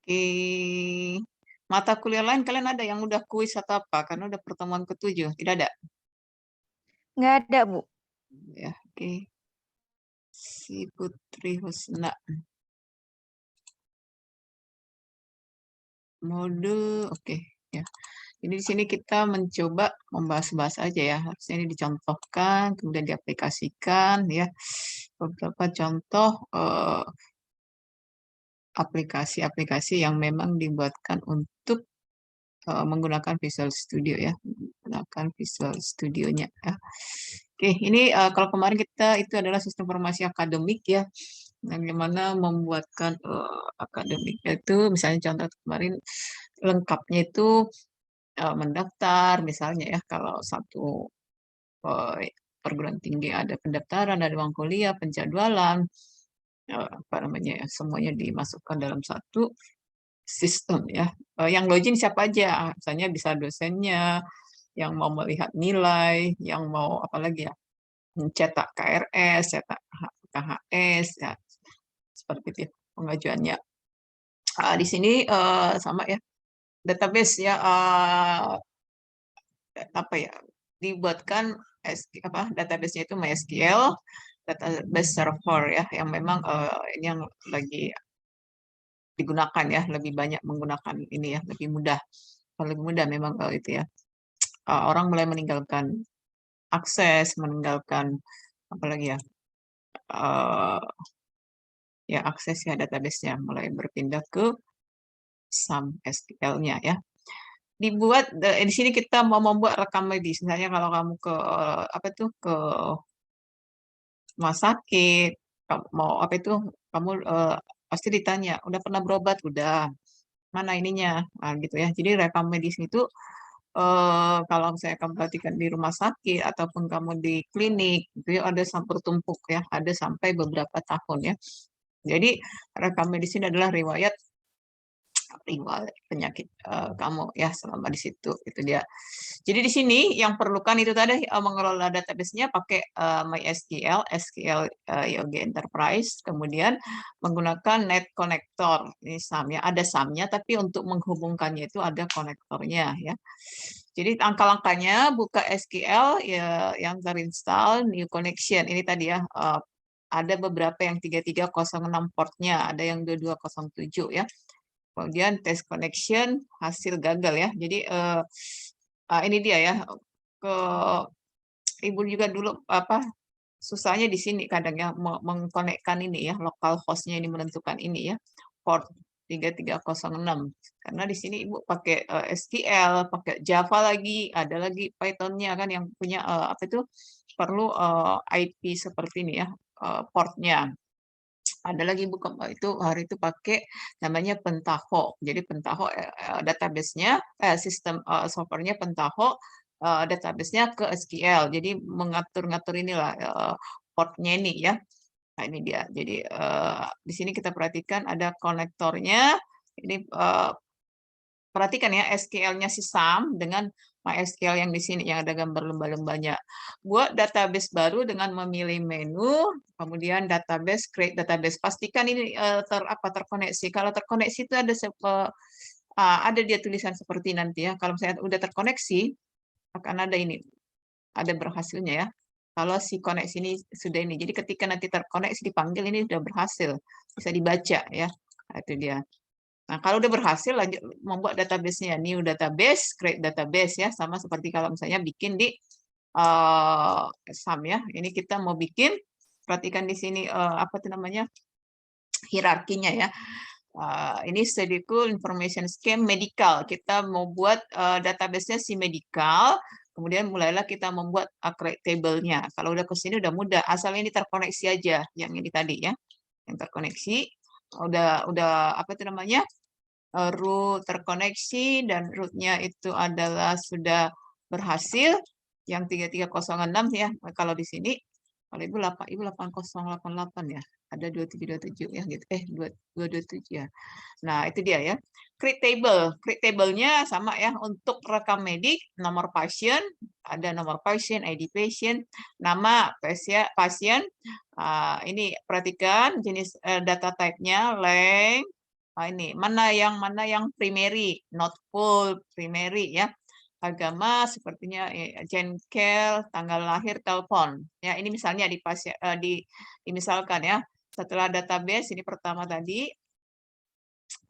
Oke. Mata kuliah lain kalian ada yang udah kuis atau apa? Karena udah pertemuan ke-7, tidak ada? Nggak ada, Bu. Ya, oke. Si Putri Husna. Mode, oke. Ya. Jadi di sini kita mencoba membahas-bahas aja ya. Harusnya ini dicontohkan, kemudian diaplikasikan ya. Beberapa contoh aplikasi-aplikasi yang memang dibuatkan untuk menggunakan Visual Studio ya, menggunakan Visual Studionya ya. Oke, ini kalau kemarin kita itu adalah sistem informasi akademik ya, bagaimana membuatkan akademik itu, misalnya contoh kemarin lengkapnya itu mendaftar, misalnya ya kalau satu perguruan tinggi ada pendaftaran, ada uang kuliah, penjadwalan, apa namanya ya, semuanya dimasukkan dalam satu sistem ya. Yang login siapa aja, misalnya bisa dosennya, yang mau melihat nilai, yang mau apalagi ya, mencetak KRS, cetak KHS, ya, seperti itu pengajuannya. Di sini sama ya, database ya, apa ya, dibuatkan database-nya itu MySQL, database server ya, yang memang ini yang lagi digunakan ya, lebih banyak menggunakan ini ya, lebih mudah memang kalau itu ya. Orang mulai meninggalkan akses, meninggalkan apalagi ya, eh, ya akses ya database-nya, mulai berpindah ke SAM SQL-nya ya. Di sini kita mau membuat rekam medis. Misalnya kalau kamu ke apa tuh ke rumah sakit, mau apa itu kamu pasti ditanya, udah pernah berobat? Udah. Mana ininya? Nah, gitu ya. Jadi rekam medis itu kalau saya kamu perhatikan di rumah sakit ataupun kamu di klinik, itu ya ada sampai tumpuk ya, ada sampai beberapa tahun ya. Jadi rekam medis ini adalah riwayat penyakit kamu ya selama di situ itu dia. Jadi di sini yang perlukan itu tadi mengelola database-nya pakai MySQL, SQL Yogi Enterprise, kemudian menggunakan Net Connector. Ini SAM-nya, ada SAM-nya tapi untuk menghubungkannya itu ada konektornya ya. Jadi langkah-langkahnya buka SQL ya yang terinstall new connection. Ini tadi ya ada beberapa yang 3306 portnya, ada yang 2207 ya. Kemudian tes connection hasil gagal ya. Jadi ini dia ya. Ke Ibu juga dulu apa susahnya di sini kadang ya mengkonekkan ini ya lokal hostnya ini menentukan ini ya port 3306 karena di sini Ibu pakai SQL, pakai Java lagi, ada lagi Python-nya kan yang punya apa itu perlu IP seperti ini ya portnya. Ada lagi Bu itu hari itu pakai namanya Pentaho. Jadi Pentaho database-nya sistem software-nya Pentaho database-nya ke SQL. Jadi mengatur-ngatur inilah portnya ini ya. Nah, ini dia. Jadi di sini kita perhatikan ada konektornya. Ini perhatikan ya SQL-nya si Sam dengan MySQL yang di sini yang ada gambar lomba-lombanya. Buat database baru dengan memilih menu, kemudian database, create database. Pastikan ini terkoneksi. Kalau terkoneksi itu ada dia tulisan seperti nanti ya. Kalau misalnya udah terkoneksi, akan ada ini, ada berhasilnya ya. Kalau si koneksi ini sudah ini. Jadi ketika nanti terkoneksi dipanggil ini sudah berhasil. Bisa dibaca ya. Nah, itu dia. Nah, kalau udah berhasil lanjut membuat database-nya, new database, create database ya, sama seperti kalau misalnya bikin di SAM ya. Ini kita mau bikin, perhatikan di sini apa itu namanya hierarkinya ya. Ini Statistical Information Scheme Medical. Kita mau buat database-nya si medical, kemudian mulailah kita membuat create table-nya. Kalau udah ke sini udah mudah, asal ini terkoneksi aja, yang ini tadi ya, yang terkoneksi. Udah apa itu namanya? Root terkoneksi dan rootnya itu adalah sudah berhasil yang 3306 ya. Kalau di sini kalau Ibu 8088 ya. Ada 2727 ya gitu. 227 ya. Nah, itu dia ya. Create table. Create table-nya sama ya untuk rekam medik, nomor pasien, ada nomor pasien, ID pasien, nama pasien. Ini perhatikan jenis data type-nya, length, Ini mana yang primary, not full primary ya. Agama sepertinya jengkel, tanggal lahir, telepon. Ya, ini misalnya dimisalkan ya. Setelah database ini pertama tadi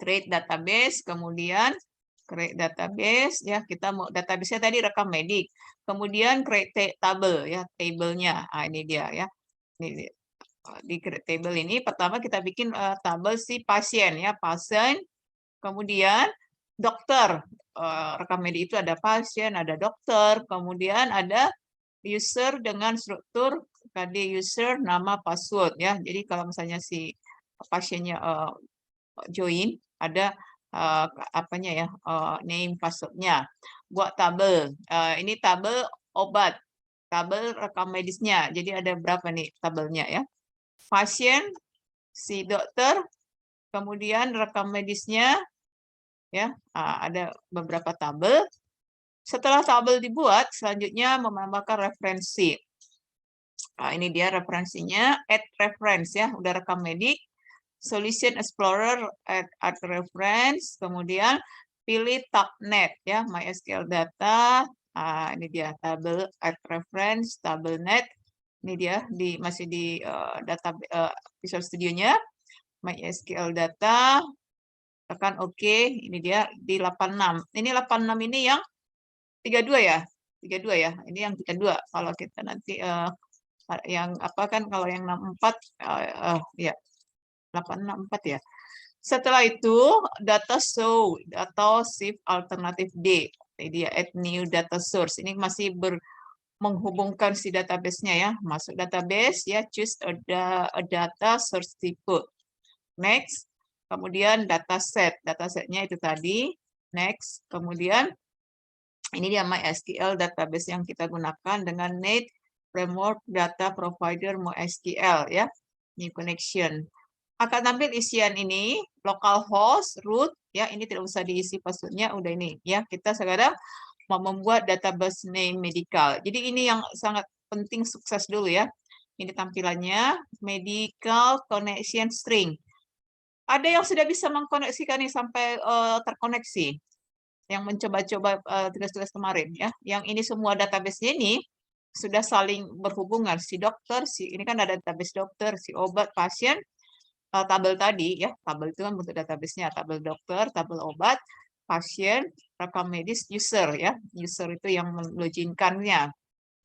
create database, kemudian create database ya, kita mau database-nya tadi rekam medik. Kemudian create table ya, table-nya. Ini dia ya. Ini di create table ini pertama kita bikin tabel si pasien ya, pasien, kemudian dokter. Rekam medik itu ada pasien, ada dokter, kemudian ada user dengan struktur tadi user, nama, password ya. Jadi kalau misalnya si pasiennya join, ada apanya ya, name, passwordnya. Buat tabel. Ini tabel obat, tabel rekam medisnya. Jadi ada berapa nih tabelnya ya? Pasien, si dokter, kemudian rekam medisnya, ya ada beberapa tabel. Setelah tabel dibuat, selanjutnya menambahkan referensi. Ini dia referensinya, add reference ya, udah rekam medik, solution explorer, add reference, kemudian pilih tabnet ya, MySQL data. Ini dia tabel, add reference, tabel net. Ini dia masih di data Visual Studio-nya, MySQL data, tekan OK. Ini dia di 86. Ini 86 ini yang 32 ya, 32 ya. Ini yang 32. Kalau kita nanti yang apa kan, kalau yang 64 ya 864 ya. Setelah itu data show atau shift alternatif D. Ini dia add new data source. Ini masih menghubungkan si database-nya ya. Masuk database ya, choose a data source type. Next. Kemudian dataset. Datasetnya itu tadi. Next. Kemudian ini dia MySQL database yang kita gunakan dengan Net Framework Data Provider MySQL ya. New connection. Akan tampil isian ini, localhost, root ya, ini tidak usah diisi passwordnya, udah ini ya. Kita sekarang mau membuat database name medical. Jadi ini yang sangat penting, sukses dulu ya. Ini tampilannya medical connection string. Ada yang sudah bisa mengkoneksikan ini sampai terkoneksi. Yang mencoba-coba tugas-tugas kemarin ya. Yang ini semua database-nya ini sudah saling berhubungan. Si dokter, ini kan ada database dokter, si obat, pasien, tabel tadi ya. Tabel itu kan bentuk database-nya, tabel dokter, tabel obat, pasien, rekam medis, user ya. User itu yang meloginkannya.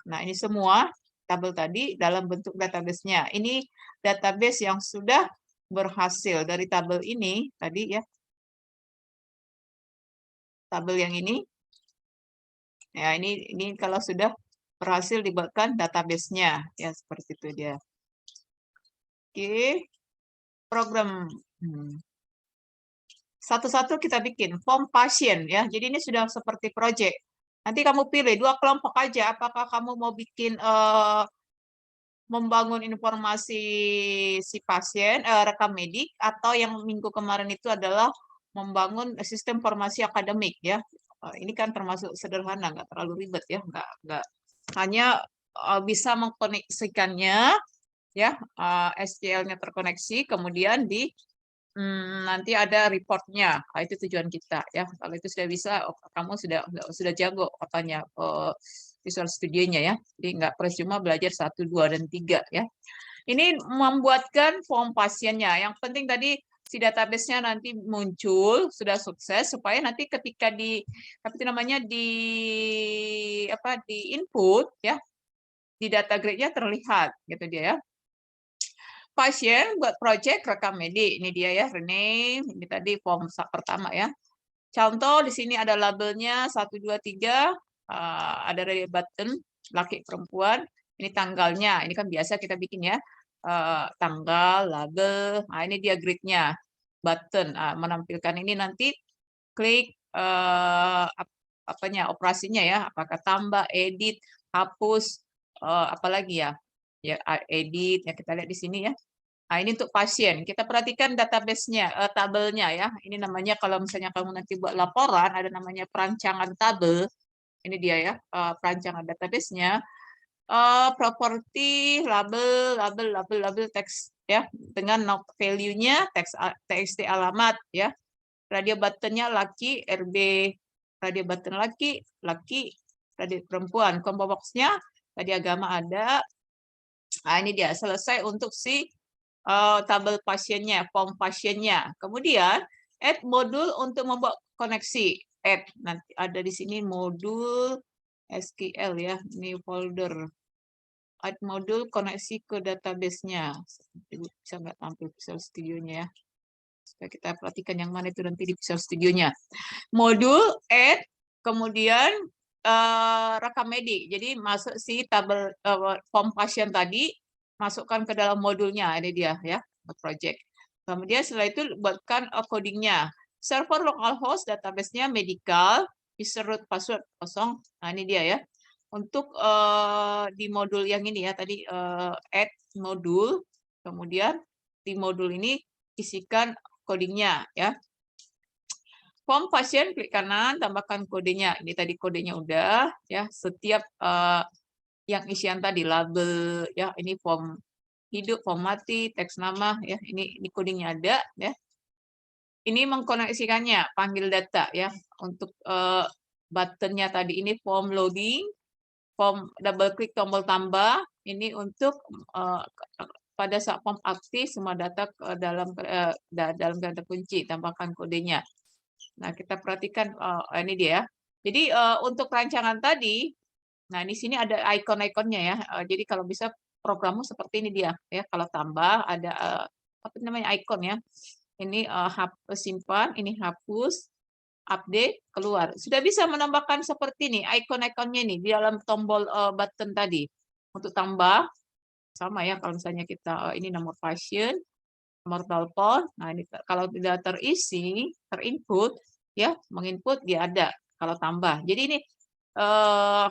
Nah, ini semua tabel tadi dalam bentuk database-nya. Ini database yang sudah berhasil dari tabel ini tadi ya. Tabel yang ini. Ya, ini kalau sudah berhasil dibuatkan database-nya ya, seperti itu dia. Oke. Program satu-satu kita bikin form pasien ya. Jadi ini sudah seperti project. Nanti kamu pilih 2 kelompok aja. Apakah kamu mau bikin membangun informasi si pasien, rekam medik, atau yang minggu kemarin itu adalah membangun sistem informasi akademik ya. Ini kan termasuk sederhana, nggak terlalu ribet ya, nggak hanya bisa mengkoneksikannya ya, SQL-nya terkoneksi, kemudian nanti ada reportnya. Itu tujuan kita ya. Kalau itu sudah bisa, kamu sudah jago apanya Visual Studio-nya ya. Jadi nggak cuma belajar 1, 2, dan 3 ya. Ini membuatkan form pasiennya. Yang penting tadi si database-nya nanti muncul sudah sukses, supaya nanti ketika di input ya, di data grid-nya terlihat gitu dia ya. Pasien buat project rekam medik, ini dia ya, rename, ini tadi form pertama ya. Contoh di sini ada labelnya 1, 2, 3, ada dari button laki perempuan, ini tanggalnya, ini kan biasa kita bikin ya, tanggal, label, nah ini dia grid-nya, button, menampilkan ini nanti klik operasinya ya, apakah tambah, edit, hapus, apalagi ya, edit ya, kita lihat di sini ya. Nah, ini untuk pasien. Kita perhatikan database-nya, tabelnya ya. Ini namanya kalau misalnya kamu nanti buat laporan, ada namanya perancangan tabel. Ini dia ya, perancangan database-nya. Properti, label, text ya dengan not value-nya txt alamat ya. Radio buttonnya laki, RB radio button laki, radio perempuan. Combo box-nya tadi agama ada. Nah, ini dia selesai untuk si tabel pasiennya, form pasiennya. Kemudian add modul untuk membuat koneksi. Add nanti ada di sini modul SQL ya, new folder. Add modul koneksi ke database-nya. Bisa nggak tampil Visual Studio-nya ya. Supaya kita perhatikan yang mana itu nanti di Visual Studio-nya. Modul add, kemudian rekam medik. Jadi masuk si tabel form pasien tadi, masukkan ke dalam modulnya. Ini dia ya, project. Kemudian setelah itu buatkan codingnya. Server localhost, database-nya medical, user root password kosong. Nah ini dia ya. Untuk di modul yang ini ya tadi add modul, kemudian di modul ini isikan codingnya ya. Form pasien klik kanan, tambahkan kodenya. Ini tadi kodenya udah ya. Setiap yang isian tadi label ya, ini form hidup, form mati, teks nama ya. Ini codingnya ada ya. Ini mengkoneksikannya, panggil data ya. Untuk buttonnya tadi ini form loading, form double klik tombol tambah. Ini untuk pada saat form aktif semua data ke dalam kata kunci, tambahkan kodenya. Nah, kita perhatikan ini dia. Jadi untuk rancangan tadi, nah di sini ada icon-iconnya ya. Jadi kalau bisa programmu seperti ini dia ya. Kalau tambah ada apa namanya icon ya. Ini simpan, ini hapus, update, keluar. Sudah bisa menambahkan seperti ini icon-iconnya nih di dalam tombol button tadi. Untuk tambah sama ya kalau misalnya kita ini nomor pasien, nomor telepon. Nah, ini kalau tidak terisi, terinput ya, menginput dia ada kalau tambah. Jadi ini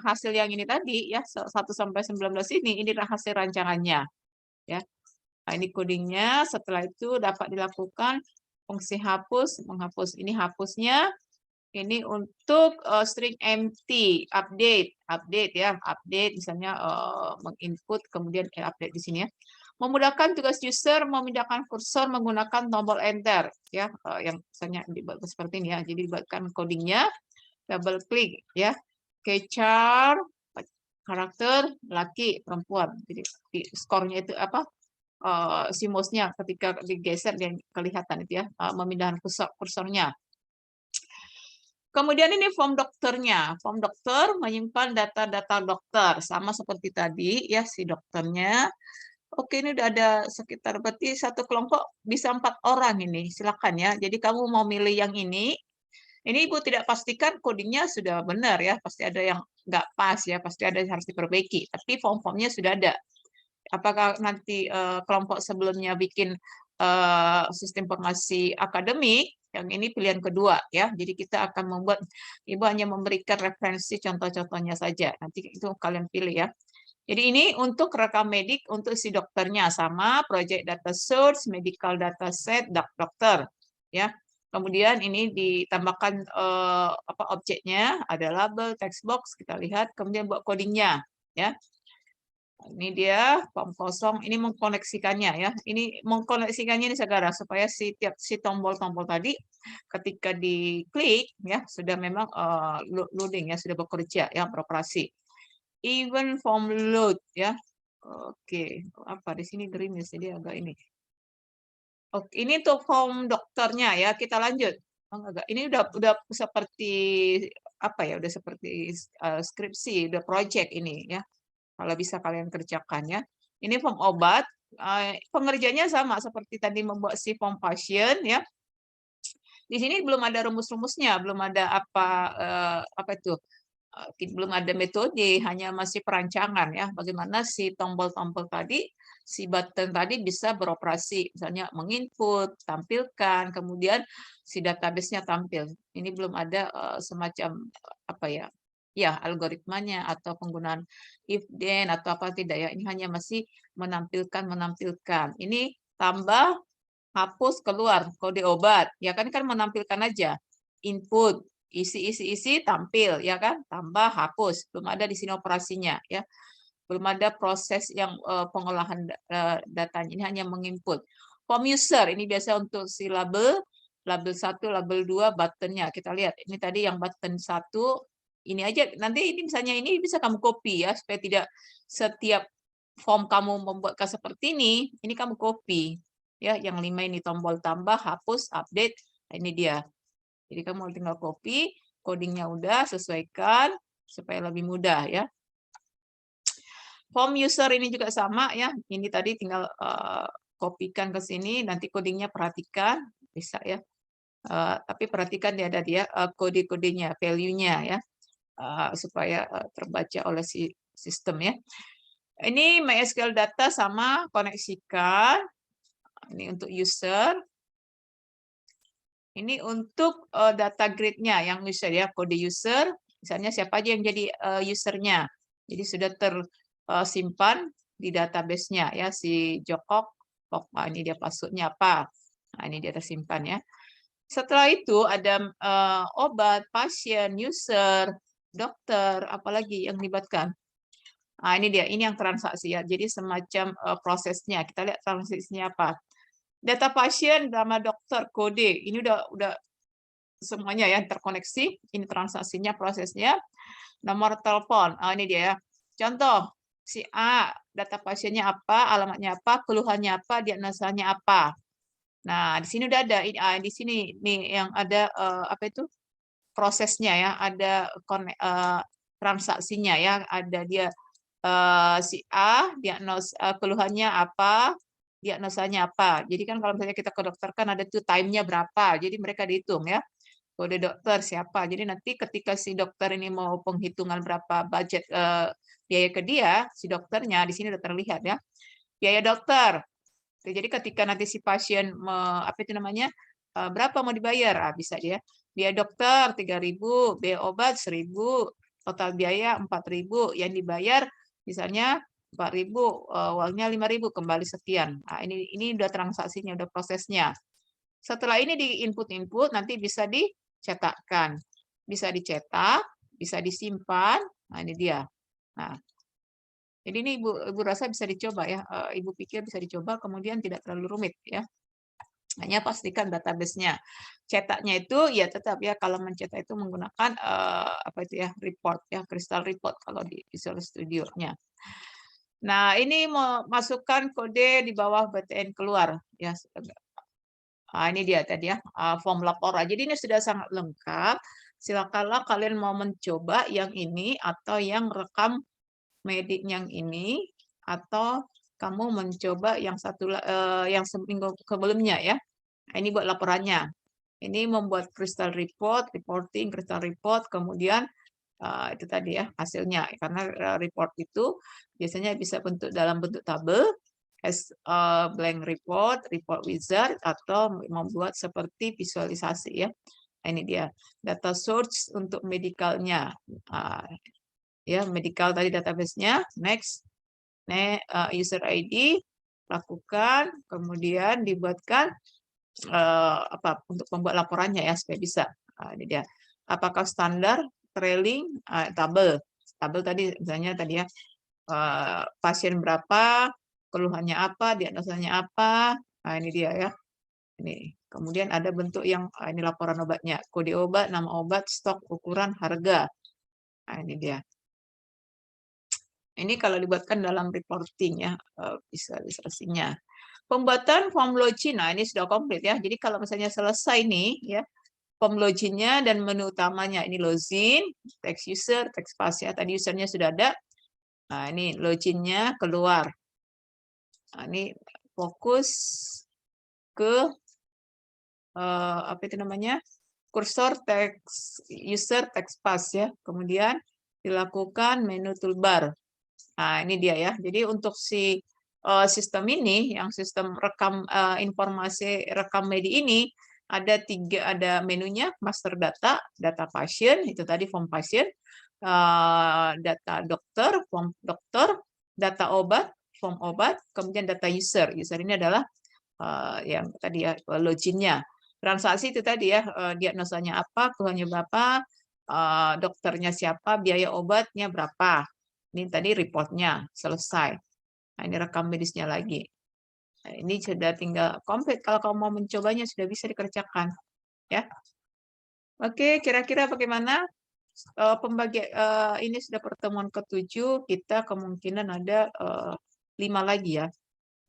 hasil yang ini tadi ya 1 sampai 19 ini hasil rancangannya ya. Nah, ini codingnya. Setelah itu dapat dilakukan fungsi hapus, menghapus. Ini hapusnya. Ini untuk string empty, update ya, update misalnya menginput kemudian update di sini ya. Memudahkan tugas user memindahkan kursor menggunakan tombol enter ya, yang misalnya dibuat seperti ini ya. Jadi dibuatkan codingnya, double klik ya, keychar karakter laki perempuan. Jadi skornya itu apa? Si mouse-nya ketika digeser dan kelihatan itu ya, memindahkan kursornya. Kemudian ini form dokternya. Form dokter menyimpan data-data dokter sama seperti tadi ya si dokternya. Oke, ini udah ada sekitar berarti satu kelompok bisa 4 orang ini. Silakan ya. Jadi kamu mau milih yang ini. Ini Ibu tidak pastikan codingnya sudah benar ya. Pasti ada yang nggak pas ya. Pasti ada yang harus diperbaiki. Tapi form-formnya sudah ada. Apakah nanti kelompok sebelumnya bikin sistem informasi akademik, yang ini pilihan kedua ya. Jadi kita akan membuat, Ibu hanya memberikan referensi contoh-contohnya saja. Nanti itu kalian pilih ya. Jadi ini untuk rekam medik untuk si dokternya sama project data source, medical data set, dokter ya. Kemudian ini ditambahkan apa objeknya, ada label, text box, kita lihat, kemudian buat codingnya ya. Ini dia form kosong, ini mengkoneksikannya ya. Ini mengkoneksikannya ini saudara supaya si tombol-tombol tadi ketika diklik ya sudah memang loading ya, sudah bekerja ya, beroperasi. Even form load ya. Oke, apa di sini gerimis jadi agak ini. Oke, ini untuk form dokternya ya. Kita lanjut. Ini udah seperti apa ya? Udah seperti skripsi, udah project ini ya. Kalau bisa kalian kerjakan ya. Ini form obat, pengerjanya sama seperti tadi membuat si form pasien ya. Di sini belum ada rumus-rumusnya, belum ada apa itu, belum ada metode, hanya masih perancangan ya. Bagaimana si tombol-tombol tadi, si button tadi bisa beroperasi, misalnya menginput, tampilkan, kemudian si database-nya tampil. Ini belum ada semacam apa ya? Ya, algoritmanya atau penggunaan if then atau apa tidak ya. Ini hanya masih menampilkan. Ini tambah, hapus, keluar kode obat. Ya kan menampilkan aja. Input, isi, tampil ya kan. Tambah, hapus. Belum ada di sini operasinya ya. Belum ada proses yang pengolahan datanya, ini hanya menginput. Form user ini biasa untuk si label 1, label 2, buttonnya. Kita lihat ini tadi yang button 1, ini aja. Nanti ini misalnya ini bisa kamu copy ya supaya tidak setiap form kamu membuatkan seperti ini kamu copy ya. Yang 5 ini tombol tambah, hapus, update. Nah, ini dia. Jadi kamu tinggal copy, codingnya udah sesuaikan supaya lebih mudah ya. Form user ini juga sama ya. Ini tadi tinggal kopikan ke sini, nanti codingnya perhatikan, bisa ya. Tapi perhatikan ada dia kode-kodenya, value-nya ya, supaya terbaca oleh si sistem ya. Ini MySQL data sama, koneksikan. Ini untuk user. Ini untuk data grid-nya yang user ya, kode user. Misalnya siapa aja yang jadi usernya. Jadi sudah tersimpan di database-nya ya, si Jokok. Nah, ini dia password-nya apa. Nah, ini dia tersimpan ya. Setelah itu ada obat, pasien, user, dokter, apalagi yang dilibatkan. Nah, ini dia, ini yang transaksi ya. Jadi semacam prosesnya. Kita lihat transaksinya apa. Data pasien sama dokter, kode. Ini udah semuanya ya terkoneksi. Ini transaksinya, prosesnya. Nomor telepon. Ini dia ya. Contoh, si A, data pasiennya apa, alamatnya apa, keluhannya apa, diagnosanya apa. Nah, di sini udah ada di sini nih yang ada apa itu? Prosesnya ya, ada transaksinya ya, ada dia si A keluhannya apa, diagnosanya apa. Jadi kan kalau misalnya kita ke dokter kan ada tuh time-nya berapa. Jadi mereka dihitung ya. Kode dokter siapa. Jadi nanti ketika si dokter ini mau penghitungan berapa budget biaya ke dia, si dokternya di sini udah terlihat ya. Biaya dokter. Jadi ketika nanti si pasien apa itu namanya berapa mau dibayar, bisa dia biaya dokter 3.000, biaya obat 1.000, total biaya 4.000, yang dibayar misalnya 4.000, uangnya 5.000, kembali sekian. Nah, ini udah transaksinya, udah prosesnya. Setelah ini di input nanti bisa dicetakkan, bisa dicetak, bisa disimpan. Nah, ini dia. Nah, jadi ini Ibu rasa bisa dicoba ya. Ibu pikir bisa dicoba, kemudian tidak terlalu rumit ya. Hanya pastikan database-nya. Cetaknya itu ya tetap ya, kalau mencetak itu menggunakan apa itu ya, report ya, Crystal Report kalau di Visual Studio-nya. Nah, ini masukkan kode di bawah BTN keluar ya. Nah, ini dia tadi ya, form laporan. Jadi ini sudah sangat lengkap. Silakanlah kalian mau mencoba yang ini atau yang rekam medik yang ini, atau kamu mencoba yang yang seminggu sebelumnya ya. Nah, ini buat laporannya. Ini membuat crystal report, reporting crystal report, kemudian itu tadi ya hasilnya. Karena report itu biasanya bisa dalam bentuk tabel, as blank report, report wizard, atau membuat seperti visualisasi ya. Nah, ini dia data source untuk medikalnya. Ya, medical tadi database-nya, next, user ID, lakukan, kemudian dibuatkan apa untuk membuat laporannya ya supaya bisa. Ini dia. Apakah standar, trailing, tabel. Tabel tadi misalnya tadi ya pasien berapa, keluhannya apa, diagnosanya apa. Nah, ini dia ya. Ini. Kemudian ada bentuk yang ini laporan obatnya, kode obat, nama obat, stok, ukuran, harga. Nah, ini dia. Ini kalau dibuatkan dalam reporting ya, visualisasinya. Pembuatan form login, nah ini sudah komplit ya. Jadi kalau misalnya selesai nih ya, form login-nya dan menu utamanya ini login, text user, text pass ya. Tadi usernya sudah ada. Nah ini login-nya keluar. Nah, ini fokus ke apa itu namanya? Kursor text user, text pass ya. Kemudian dilakukan menu toolbar. Nah, ini dia ya. Jadi untuk si sistem ini, yang sistem rekam informasi rekam medik ini, ada menunya, master data, data pasien, itu tadi form pasien, data dokter, form dokter, data obat, form obat, kemudian data user. User ini adalah yang tadi ya, login-nya. Transaksi itu tadi ya, diagnosanya apa, keluhannya berapa, dokternya siapa, biaya obatnya berapa. Ini tadi reportnya selesai. Nah, ini rekam medisnya lagi. Nah, ini sudah tinggal komplit. Kalau kamu mau mencobanya sudah bisa dikerjakan, ya. Oke, kira-kira bagaimana pembagian ini sudah pertemuan ke-7, kita kemungkinan ada 5 lagi ya.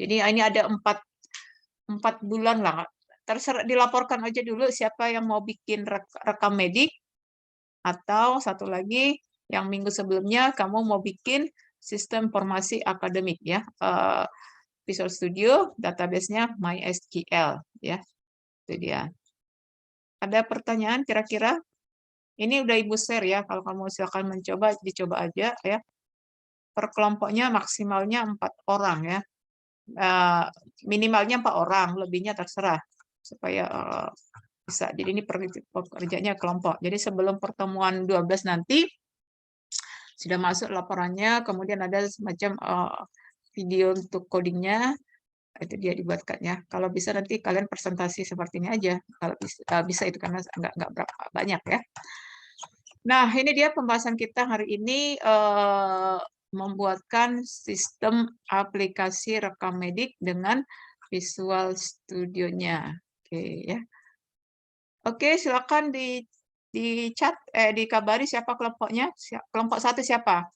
Jadi ini ada 4 bulan lah. Terserah, dilaporkan aja dulu siapa yang mau bikin rekam medik, atau satu lagi yang minggu sebelumnya kamu mau bikin sistem informasi akademik ya. Visual Studio, database-nya MySQL ya. Itu dia. Ada pertanyaan kira-kira? Ini udah Ibu share ya, kalau kamu silakan mencoba, dicoba aja ya. Per kelompoknya maksimalnya 4 orang ya. Minimalnya 4 orang, lebihnya terserah supaya bisa. Jadi ini pekerjaannya kelompok. Jadi sebelum pertemuan 12 nanti sudah masuk laporannya, kemudian ada semacam video untuk codingnya, itu dia dibuatkannya. Kalau bisa nanti kalian presentasi seperti ini aja, kalau bisa itu karena nggak berapa banyak ya. Nah, ini dia pembahasan kita hari ini, membuatkan sistem aplikasi rekam medik dengan Visual Studio-nya. Oke ya. Oke, silakan di chat, dikabari siapa kelompoknya. Kelompok 1 siapa?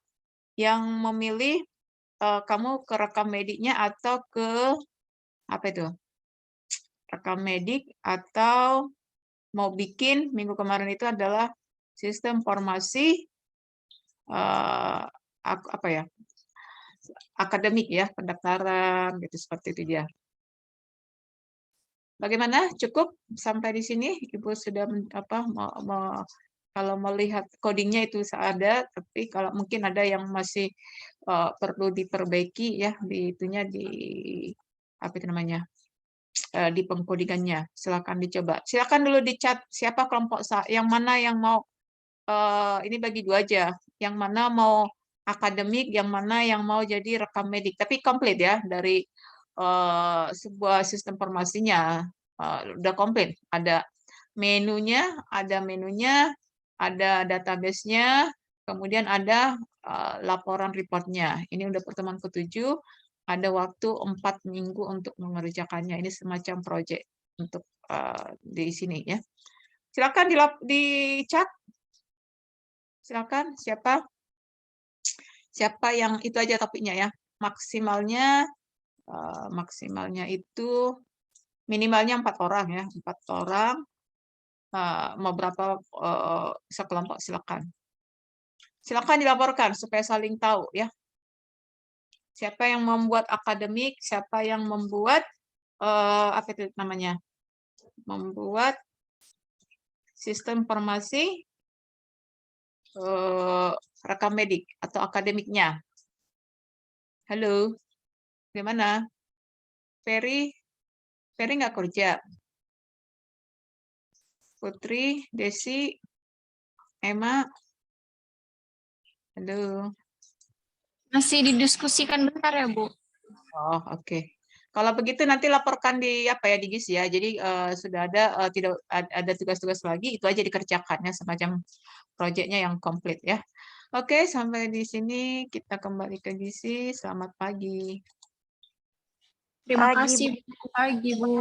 Yang memilih kamu ke rekam mediknya atau ke apa itu? Rekam medik atau mau bikin minggu kemarin itu adalah sistem informasi apa ya? Akademik ya, pendaftaran gitu seperti itu dia. Bagaimana? Cukup sampai di sini? Ibu sudah kalau melihat codingnya itu ada, tapi kalau mungkin ada yang masih perlu diperbaiki ya di itunya di apa itu namanya? Di pengkodingannya. Silakan dicoba. Silakan dulu di-chat siapa kelompok yang mana yang mau ini bagi 2 aja. Yang mana mau akademik, yang mana yang mau jadi rekam medik. Tapi komplit ya dari sebuah sistem informasinya udah komplit. Ada menunya, ada database-nya, kemudian ada laporan reportnya. Ini udah pertemuan ke-7, ada waktu 4 minggu untuk mengerjakannya. Ini semacam project untuk di sini ya. Silakan di chat. Silakan siapa yang itu aja topiknya ya. Maksimalnya itu minimalnya 4 orang ya, 4 orang. Mau berapa sekelompok silakan. Silakan dilaporkan supaya saling tahu ya. Siapa yang membuat akademik, siapa yang membuat apa itu namanya? Membuat sistem informasi rekam medik atau akademiknya. Halo, gimana? Ferry nggak kerja? Putri, Desi, Emma, halo. Masih didiskusikan bentar ya, Bu. Oh, oke. Kalau begitu nanti laporkan di apa ya di GIS ya. Jadi sudah ada tidak ada tugas-tugas lagi, itu aja dikerjakannya semacam proyeknya yang komplit ya. Oke, sampai di sini kita kembali ke GIS. Selamat pagi. Terima Pagi, kasih, Bu. pagi, Bu.